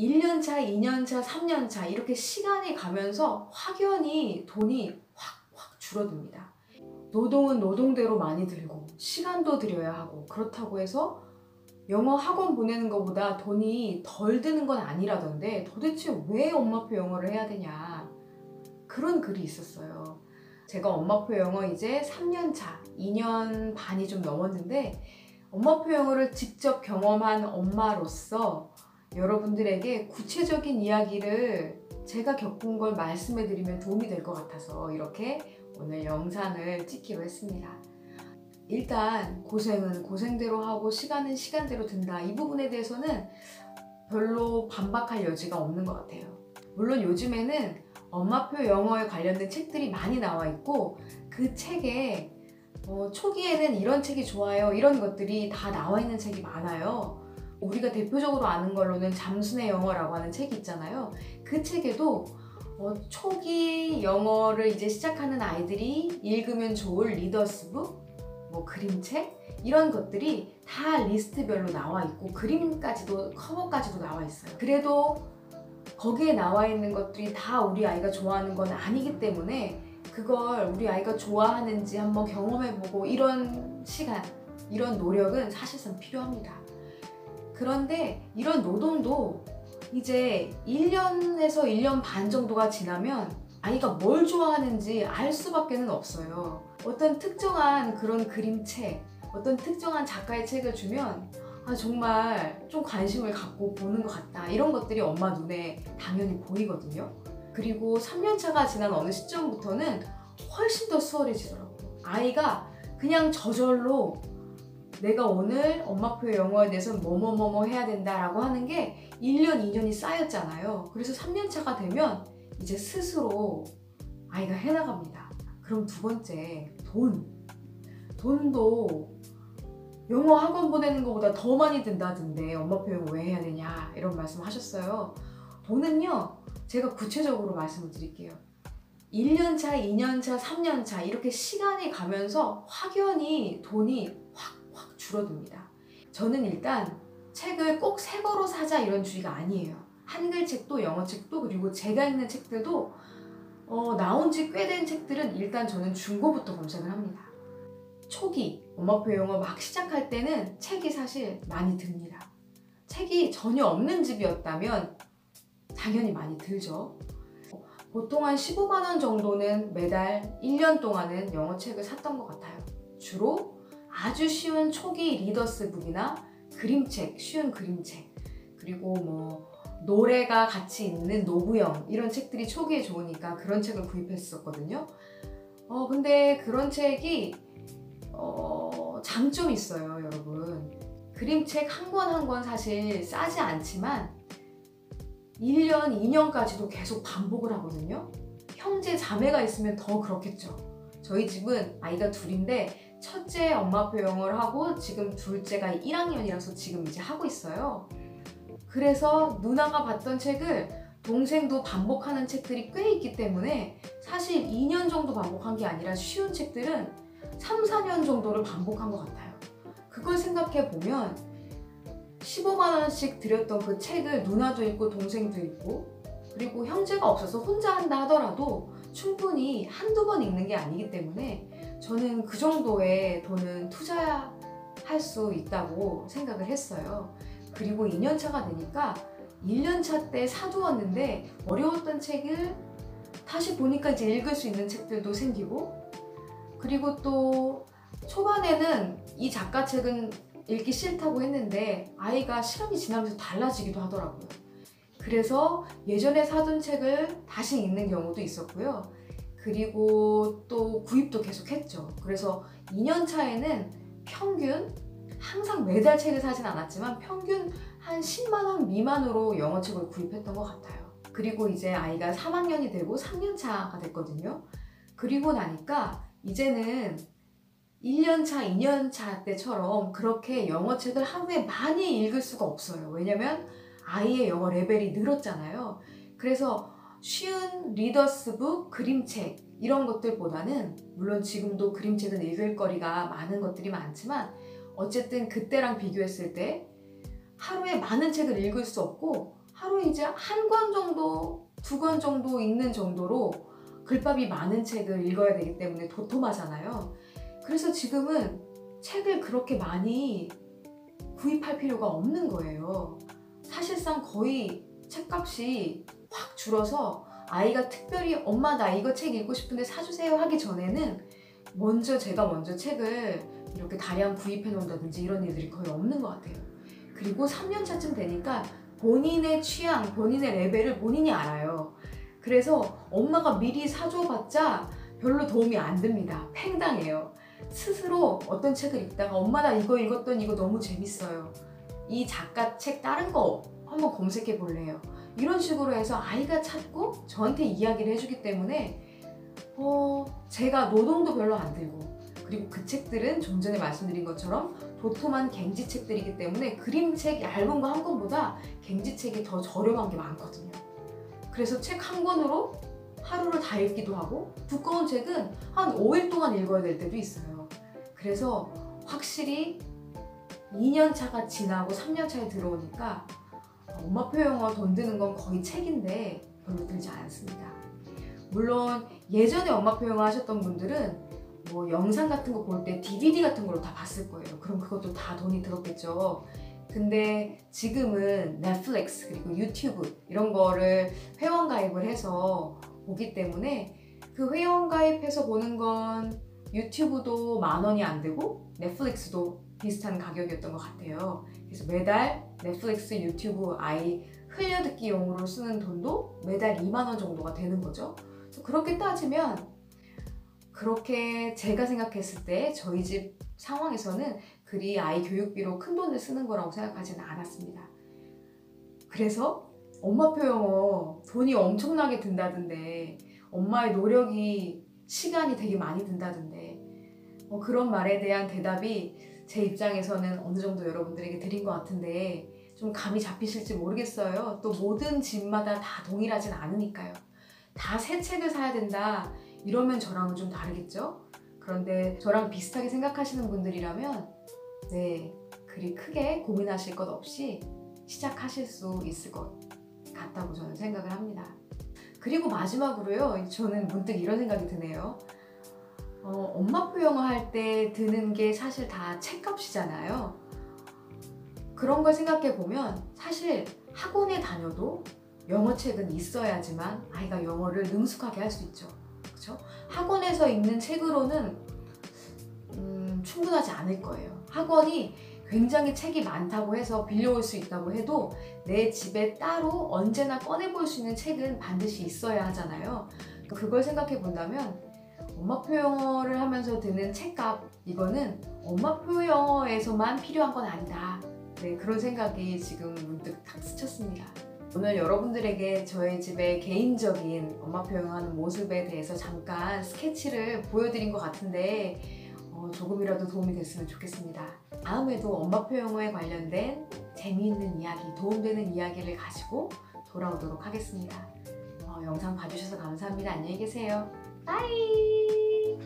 1년 차, 2년 차, 3년 차 이렇게 시간이 가면서 확연히 돈이 확 줄어듭니다. 노동은 노동대로 많이 들고 시간도 들여야 하고 그렇다고 해서 영어 학원 보내는 것보다 돈이 덜 드는 건 아니라던데 도대체 왜 엄마표 영어를 해야 되냐 그런 글이 있었어요. 제가 엄마표 영어 이제 3년 차, 2년 반이 좀 넘었는데 엄마표 영어를 직접 경험한 엄마로서 여러분들에게 구체적인 이야기를 제가 겪은 걸 말씀해 드리면 도움이 될 것 같아서 이렇게 오늘 영상을 찍기로 했습니다. 일단 고생은 고생대로 하고 시간은 시간대로 든다. 이 부분에 대해서는 별로 반박할 여지가 없는 것 같아요. 물론 요즘에는 엄마표 영어에 관련된 책들이 많이 나와 있고 그 책에 초기에는 이런 책이 좋아요 이런 것들이 다 나와 있는 책이 많아요. 우리가 대표적으로 아는 걸로는 잠순의 영어라고 하는 책이 있잖아요. 그 책에도 초기 영어를 이제 시작하는 아이들이 읽으면 좋을 리더스북, 그림책 이런 것들이 다 리스트별로 나와 있고 그림까지도 커버까지도 나와 있어요. 그래도 거기에 나와 있는 것들이 다 우리 아이가 좋아하는 건 아니기 때문에 그걸 우리 아이가 좋아하는지 한번 경험해보고 이런 시간, 이런 노력은 사실상 필요합니다. 그런데 이런 노동도 이제 1년에서 1년 반 정도가 지나면 아이가 뭘 좋아하는지 알 수밖에 없어요. 어떤 특정한 그런 그림책, 어떤 특정한 작가의 책을 주면 정말 좀 관심을 갖고 보는 것 같다. 이런 것들이 엄마 눈에 당연히 보이거든요. 그리고 3년차가 지난 어느 시점부터는 훨씬 더 수월해지더라고요. 아이가 그냥 저절로 내가 오늘 엄마표 영어에 대해서 뭐뭐뭐뭐 해야 된다라고 하는 게 1년, 2년이 쌓였잖아요. 그래서 3년차가 되면 이제 스스로 아이가 해나갑니다. 그럼 두 번째, 돈도 영어 학원 보내는 것보다 더 많이 든다던데 엄마표 영어 왜 해야 되냐 이런 말씀 하셨어요. 돈은요, 제가 구체적으로 말씀을 드릴게요. 1년차, 2년차, 3년차 이렇게 시간이 가면서 확연히 돈이 확 줄어듭니다. 저는 일단 책을 꼭 새 거로 사자 이런 주의가 아니에요. 한글 책도 영어 책도 그리고 제가 읽는 책들도 나온 지 꽤 된 책들은 일단 저는 중고부터 검색을 합니다. 초기 엄마표 영어 막 시작할 때는 책이 사실 많이 듭니다. 책이 전혀 없는 집이었다면 당연히 많이 들죠. 보통 한 15만 원 정도는 매달 1년 동안은 영어 책을 샀던 것 같아요. 주로 아주 쉬운 초기 리더스북이나 그림책, 쉬운 그림책, 그리고 노래가 같이 있는 노브영 이런 책들이 초기에 좋으니까 그런 책을 구입했었거든요. 근데 그런 책이 장점이 있어요, 여러분. 그림책 한 권 한 권 사실 싸지 않지만 1년, 2년까지도 계속 반복을 하거든요. 형제, 자매가 있으면 더 그렇겠죠. 저희 집은 아이가 둘인데 첫째 엄마표 영어를 하고 지금 둘째가 1학년이라서 지금 이제 하고 있어요. 그래서 누나가 봤던 책을 동생도 반복하는 책들이 꽤 있기 때문에 사실 2년 정도 반복한 게 아니라 쉬운 책들은 3, 4년 정도를 반복한 것 같아요. 그걸 생각해 보면 15만 원씩 들였던 그 책을 누나도 읽고 동생도 읽고 그리고 형제가 없어서 혼자 한다 하더라도 충분히 한두 번 읽는 게 아니기 때문에 저는 그 정도의 돈은 투자할 수 있다고 생각을 했어요. 그리고 2년차가 되니까 1년차 때 사두었는데 어려웠던 책을 다시 보니까 이제 읽을 수 있는 책들도 생기고 그리고 또 초반에는 이 작가 책은 읽기 싫다고 했는데 아이가 시간이 지나면서 달라지기도 하더라고요. 그래서 예전에 사둔 책을 다시 읽는 경우도 있었고요. 그리고 또 구입도 계속 했죠. 그래서 2년 차에는 평균 항상 매달 책을 사진 않았지만 평균 한 10만 원 미만으로 영어책을 구입했던 것 같아요. 그리고 이제 아이가 3학년이 되고 3년 차가 됐거든요. 그리고 나니까 이제는 1년 차, 2년 차 때처럼 그렇게 영어책을 하루에 많이 읽을 수가 없어요. 왜냐면 아이의 영어 레벨이 늘었잖아요. 그래서 쉬운 리더스북, 그림책 이런 것들보다는 물론 지금도 그림책은 읽을 거리가 많은 것들이 많지만 어쨌든 그때랑 비교했을 때 하루에 많은 책을 읽을 수 없고 하루 이제 한 권 정도, 2권 정도 읽는 정도로 글밥이 많은 책을 읽어야 되기 때문에 도톰하잖아요. 그래서 지금은 책을 그렇게 많이 구입할 필요가 없는 거예요. 사실상 거의 책값이 확 줄어서 아이가 특별히 엄마 나 이거 책 읽고 싶은데 사주세요 하기 전에는 제가 먼저 책을 이렇게 다량 구입해 놓는다든지 이런 일들이 거의 없는 것 같아요. 그리고 3년 차쯤 되니까 본인의 취향, 본인의 레벨을 본인이 알아요. 그래서 엄마가 미리 사줘봤자 별로 도움이 안 됩니다. 팽당해요. 스스로 어떤 책을 읽다가 엄마 나 이거 읽었더니 이거 너무 재밌어요. 이 작가 책 다른 거 한번 검색해 볼래요. 이런 식으로 해서 아이가 찾고 저한테 이야기를 해주기 때문에 제가 노동도 별로 안 들고, 그리고 그 책들은 좀 전에 말씀드린 것처럼 도톰한 갱지책들이기 때문에 그림책 얇은 거 한 권보다 갱지책이 더 저렴한 게 많거든요. 그래서 책 한 권으로 하루를 다 읽기도 하고, 두꺼운 책은 한 5일 동안 읽어야 될 때도 있어요. 그래서 확실히 2년 차가 지나고 3년 차에 들어오니까 엄마표 영어 돈 드는 건 거의 책인데 별로 들지 않습니다. 물론 예전에 엄마표 영어 하셨던 분들은 뭐 영상 같은 거 볼 때 DVD 같은 걸로 다 봤을 거예요. 그럼 그것도 다 돈이 들었겠죠. 근데 지금은 넷플릭스 그리고 유튜브 이런 거를 회원 가입을 해서 보기 때문에 그 회원 가입해서 보는 건 유튜브도 10,000원이 안 되고 넷플릭스도 비슷한 가격이었던 것 같아요. 그래서 매달 넷플릭스, 유튜브 아이 흘려듣기용으로 쓰는 돈도 매달 20,000원 정도가 되는 거죠. 그래서 그렇게 따지면 그렇게 제가 생각했을 때 저희 집 상황에서는 그리 아이 교육비로 큰 돈을 쓰는 거라고 생각하지는 않았습니다. 그래서 엄마표 영어 돈이 엄청나게 든다던데, 엄마의 노력이 시간이 되게 많이 든다던데, 그런 말에 대한 대답이 제 입장에서는 어느 정도 여러분들에게 드린 것 같은데 좀 감이 잡히실지 모르겠어요. 또 모든 집마다 다 동일하진 않으니까요. 다 새 책을 사야 된다 이러면 저랑은 좀 다르겠죠? 그런데 저랑 비슷하게 생각하시는 분들이라면 네, 그리 크게 고민하실 것 없이 시작하실 수 있을 것 같다고 저는 생각을 합니다. 그리고 마지막으로요, 저는 문득 이런 생각이 드네요. 엄마표 영어 할 때 드는 게 사실 다 책값이잖아요. 그런 걸 생각해 보면 사실 학원에 다녀도 영어책은 있어야지만 아이가 영어를 능숙하게 할 수 있죠. 그렇죠? 학원에서 읽는 책으로는 충분하지 않을 거예요. 학원이 굉장히 책이 많다고 해서 빌려올 수 있다고 해도 내 집에 따로 언제나 꺼내볼 수 있는 책은 반드시 있어야 하잖아요. 그걸 생각해 본다면 엄마표 영어를 하면서 드는 책값, 이거는 엄마표 영어에서만 필요한 건 아니다. 네, 그런 생각이 지금 문득 딱 스쳤습니다. 오늘 여러분들에게 저희 집의 개인적인 엄마표 영어 하는 모습에 대해서 잠깐 스케치를 보여드린 것 같은데 조금이라도 도움이 됐으면 좋겠습니다. 다음에도 엄마표 영어에 관련된 재미있는 이야기, 도움되는 이야기를 가지고 돌아오도록 하겠습니다. 영상 봐주셔서 감사합니다. 안녕히 계세요. 빠이!